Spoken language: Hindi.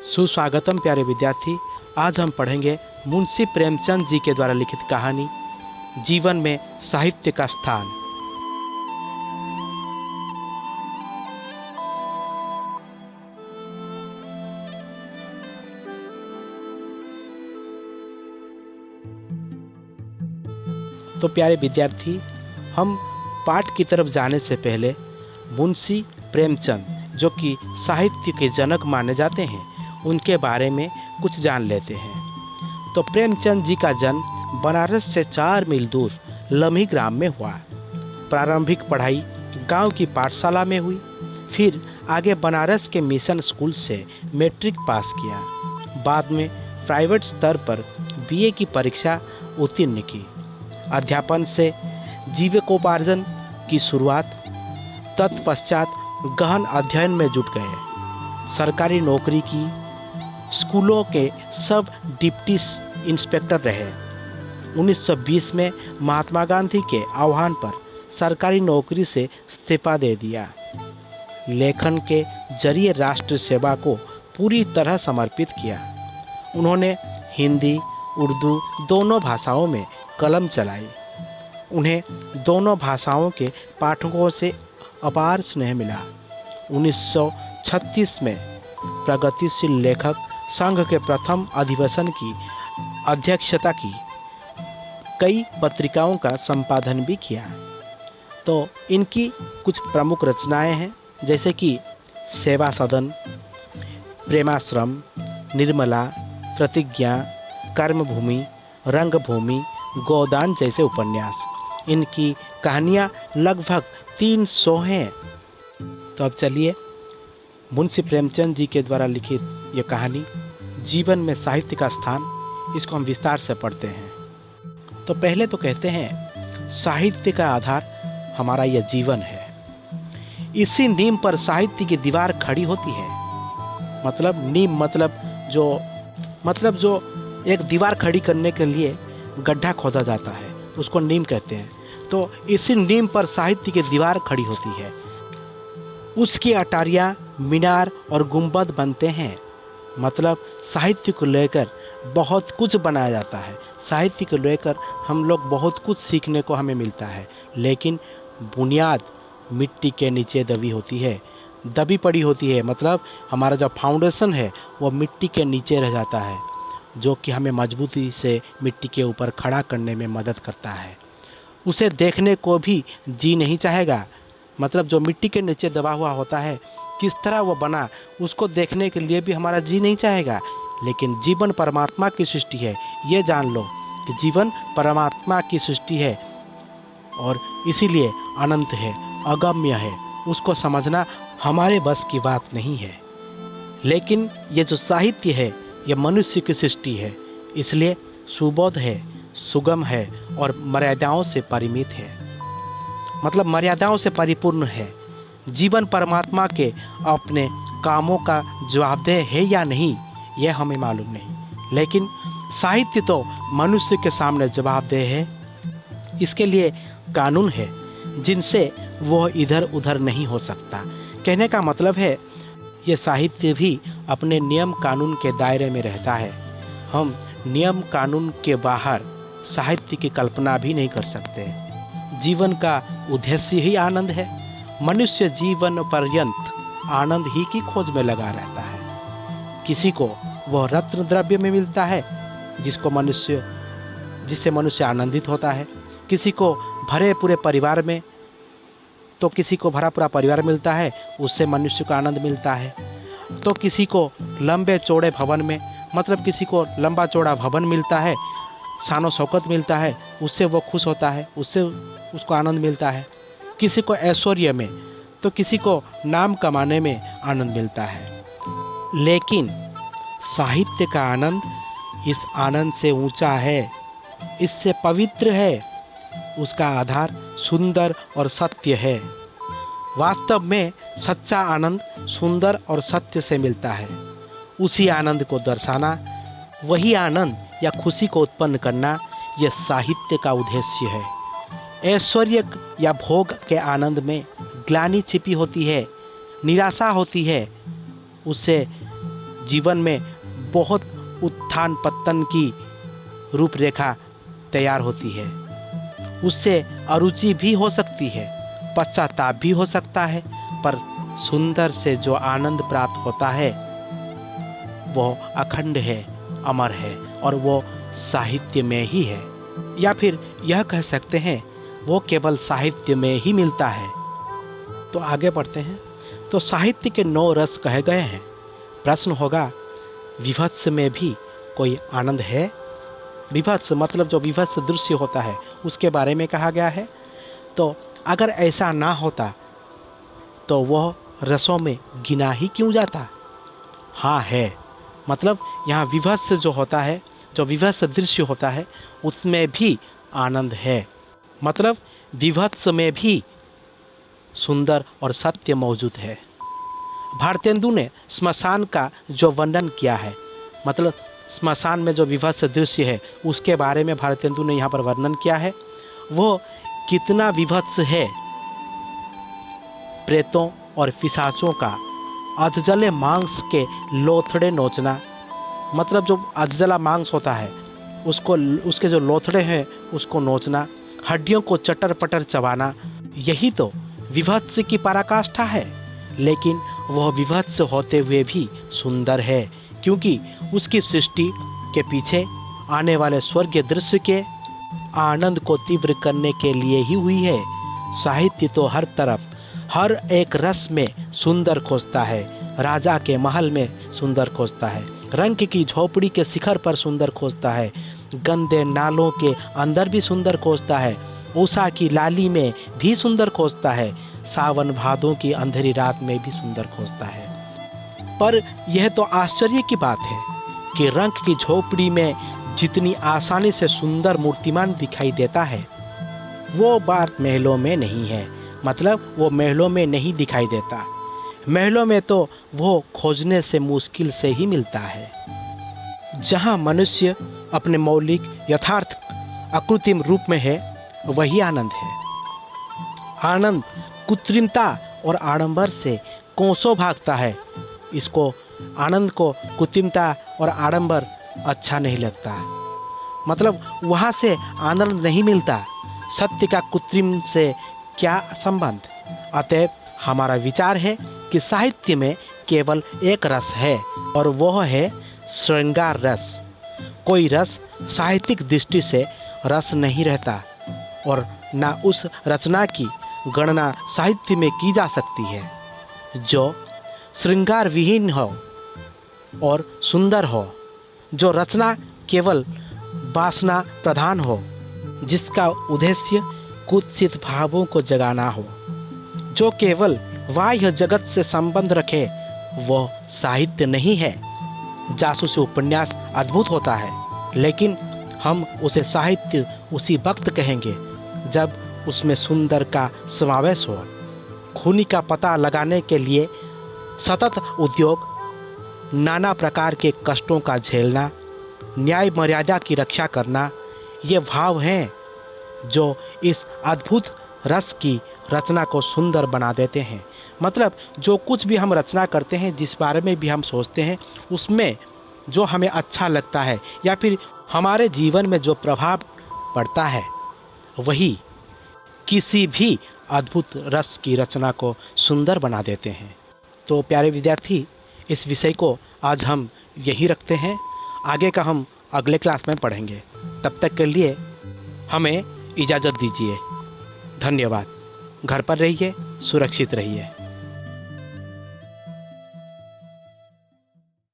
सुस्वागतम प्यारे विद्यार्थी। आज हम पढ़ेंगे मुंशी प्रेमचंद जी के द्वारा लिखित कहानी जीवन में साहित्य का स्थान। तो प्यारे विद्यार्थी, हम पाठ की तरफ जाने से पहले मुंशी प्रेमचंद जो कि साहित्य के जनक माने जाते हैं, उनके बारे में कुछ जान लेते हैं। तो प्रेमचंद जी का जन्म बनारस से 4 मील दूर लम्ही ग्राम में हुआ। प्रारंभिक पढ़ाई गांव की पाठशाला में हुई, फिर आगे बनारस के मिशन स्कूल से मैट्रिक पास किया। बाद में प्राइवेट स्तर पर बीए की परीक्षा उत्तीर्ण की। अध्यापन से जीविकोपार्जन की शुरुआत, तत्पश्चात गहन अध्ययन में जुट गए। सरकारी नौकरी की, स्कूलों के सब डिप्टी इंस्पेक्टर रहे। 1920 में महात्मा गांधी के आह्वान पर सरकारी नौकरी से इस्तीफा दे दिया। लेखन के जरिए राष्ट्र सेवा को पूरी तरह समर्पित किया। उन्होंने हिंदी, उर्दू दोनों भाषाओं में कलम चलाई। उन्हें दोनों भाषाओं के पाठकों से अपार स्नेह मिला। 1936 में प्रगतिशील लेखक संघ के प्रथम अधिवेशन की अध्यक्षता की। कई पत्रिकाओं का संपादन भी किया। तो इनकी कुछ प्रमुख रचनाएं हैं, जैसे कि सेवा सदन, प्रेमाश्रम, निर्मला, प्रतिज्ञा, कर्मभूमि, रंगभूमि, गोदान जैसे उपन्यास। इनकी कहानियाँ लगभग 300 हैं। तो अब चलिए मुंशी प्रेमचंद जी के द्वारा लिखित ये कहानी जीवन में साहित्य का स्थान, इसको हम विस्तार से पढ़ते हैं। तो पहले तो कहते हैं, साहित्य का आधार हमारा यह जीवन है। इसी नींव पर साहित्य की दीवार खड़ी होती है। मतलब नींव मतलब जो एक दीवार खड़ी करने के लिए गड्ढा खोदा जाता है, उसको नींव कहते हैं। तो इसी नींव पर साहित्य की दीवार खड़ी होती है। उसकी अटारियाँ, मीनार और गुंबद बनते हैं। मतलब साहित्य को लेकर बहुत कुछ बनाया जाता है। साहित्य को लेकर हम लोग बहुत कुछ सीखने को हमें मिलता है, लेकिन बुनियाद मिट्टी के नीचे दबी पड़ी होती है। मतलब हमारा जो फाउंडेशन है वो मिट्टी के नीचे रह जाता है, जो कि हमें मजबूती से मिट्टी के ऊपर खड़ा करने में मदद करता है। उसे देखने को भी जी नहीं चाहेगा। मतलब जो मिट्टी के नीचे दबा हुआ होता है, किस तरह वो बना, उसको देखने के लिए भी हमारा जी नहीं चाहेगा। लेकिन जीवन परमात्मा की सृष्टि है, ये जान लो कि जीवन परमात्मा की सृष्टि है और इसीलिए अनंत है, अगम्य है। उसको समझना हमारे बस की बात नहीं है। लेकिन ये जो साहित्य है, ये मनुष्य की सृष्टि है, इसलिए सुबोध है, सुगम है और मर्यादाओं से परिमित है। मतलब मर्यादाओं से परिपूर्ण है। जीवन परमात्मा के अपने कामों का जवाबदेह है या नहीं, यह हमें मालूम नहीं, लेकिन साहित्य तो मनुष्य के सामने जवाबदेह है। इसके लिए कानून है जिनसे वह इधर उधर नहीं हो सकता। कहने का मतलब है, ये साहित्य भी अपने नियम कानून के दायरे में रहता है। हम नियम कानून के बाहर साहित्य की कल्पना भी नहीं कर सकते। जीवन का उद्देश्य ही आनंद है। मनुष्य जीवन पर्यंत आनंद ही की खोज में लगा रहता है। किसी को वह रत्न द्रव्य में मिलता है जिससे मनुष्य आनंदित होता है। किसी को भरे पूरे परिवार में, तो किसी को भरा पूरा परिवार मिलता है, उससे मनुष्य को आनंद मिलता है। तो किसी को लंबे चौड़े भवन में, मतलब किसी को लंबा चौड़ा भवन मिलता है, शानो शौकत मिलता है, उससे वो खुश होता है, उससे उसको आनंद मिलता है। किसी को ऐश्वर्य में, तो किसी को नाम कमाने में आनंद मिलता है। लेकिन साहित्य का आनंद इस आनंद से ऊंचा है, इससे पवित्र है। उसका आधार सुंदर और सत्य है। वास्तव में सच्चा आनंद सुंदर और सत्य से मिलता है। उसी आनंद को दर्शाना, वही आनंद या खुशी को उत्पन्न करना, यह साहित्य का उद्देश्य है। ऐश्वर्य या भोग के आनंद में ग्लानि छिपी होती है, निराशा होती है। उससे जीवन में बहुत उत्थान पतन की रूपरेखा तैयार होती है। उससे अरुचि भी हो सकती है, पश्चाताप भी हो सकता है, पर सुंदर से जो आनंद प्राप्त होता है वो अखंड है, अमर है, और वो साहित्य में ही है, या फिर यह कह सकते हैं वो केवल साहित्य में ही मिलता है। तो आगे बढ़ते हैं। तो साहित्य के 9 रस कहे गए हैं। प्रश्न होगा, विभत्स में भी कोई आनंद है? विभत्स मतलब जो विभत्स दृश्य होता है उसके बारे में कहा गया है। तो अगर ऐसा ना होता तो वह रसों में गिना ही क्यों जाता? हाँ है, मतलब यहाँ विभत्स जो होता है, जो विभत्स दृश्य होता है उसमें भी आनंद है। मतलब विभत्स में भी सुंदर और सत्य मौजूद है। भारतेंदु ने स्मशान का जो वर्णन किया है, मतलब स्मशान में जो विभत्स दृश्य है उसके बारे में भारतेंदु ने यहाँ पर वर्णन किया है। वो कितना विभत्स है। प्रेतों और पिशाचों का अधजले मांस के लोथड़े नोचना, मतलब जो अधजला मांस होता है उसको, उसके जो लोथड़े हैं उसको नोचना, हड्डियों को चटर पटर चबाना, यही तो विभत्स की पराकाष्ठा है। लेकिन वह विभत्स होते हुए भी सुंदर है, क्योंकि उसकी सृष्टि के पीछे आने वाले स्वर्गीय दृश्य के आनंद को तीव्र करने के लिए ही हुई है। साहित्य तो हर तरफ, हर एक रस में सुंदर खोजता है। राजा के महल में सुंदर खोजता है, रंग की झोपड़ी के शिखर पर सुंदर खोजता है, गंदे नालों के अंदर भी सुंदर खोजता है, उषा की लाली में भी सुंदर खोजता है, सावन भादों की अंधेरी रात में भी सुंदर खोजता है। पर यह तो आश्चर्य की बात है कि रंग की झोपड़ी में जितनी आसानी से सुंदर मूर्तिमान दिखाई देता है वो बात महलों में नहीं है। मतलब वो महलों में नहीं दिखाई देता। महलों में तो वो खोजने से मुश्किल से ही मिलता है। जहाँ मनुष्य अपने मौलिक यथार्थ अकृत्रिम रूप में है वही आनंद है। आनंद कृत्रिमता और आडंबर से कोसों भागता है। इसको, आनंद को कृत्रिमता और आडंबर अच्छा नहीं लगता, मतलब वहाँ से आनंद नहीं मिलता। सत्य का कृत्रिम से क्या संबंध? अतएव हमारा विचार है कि साहित्य में केवल एक रस है और वह है श्रृंगार रस। कोई रस साहित्यिक दृष्टि से रस नहीं रहता और न उस रचना की गणना साहित्य में की जा सकती है जो श्रृंगार विहीन हो और सुंदर हो, जो रचना केवल वासना प्रधान हो, जिसका उद्देश्य कुत्सित भावों को जगाना हो, जो केवल बाह्य जगत से संबंध रखे, वह साहित्य नहीं है। जासूसी उपन्यास अद्भुत होता है, लेकिन हम उसे साहित्य उसी वक्त कहेंगे जब उसमें सुंदर का समावेश हो। खूनी का पता लगाने के लिए सतत उद्योग, नाना प्रकार के कष्टों का झेलना, न्याय मर्यादा की रक्षा करना, ये भाव हैं जो इस अद्भुत रस की रचना को सुंदर बना देते हैं। मतलब जो कुछ भी हम रचना करते हैं, जिस बारे में भी हम सोचते हैं, उसमें जो हमें अच्छा लगता है या फिर हमारे जीवन में जो प्रभाव पड़ता है, वही किसी भी अद्भुत रस की रचना को सुंदर बना देते हैं। तो प्यारे विद्यार्थी, इस विषय को आज हम यही रखते हैं। आगे का हम अगले क्लास में पढ़ेंगे। तब तक के लिए हमें इजाज़त दीजिए। धन्यवाद। घर पर रहिए, सुरक्षित रहिए।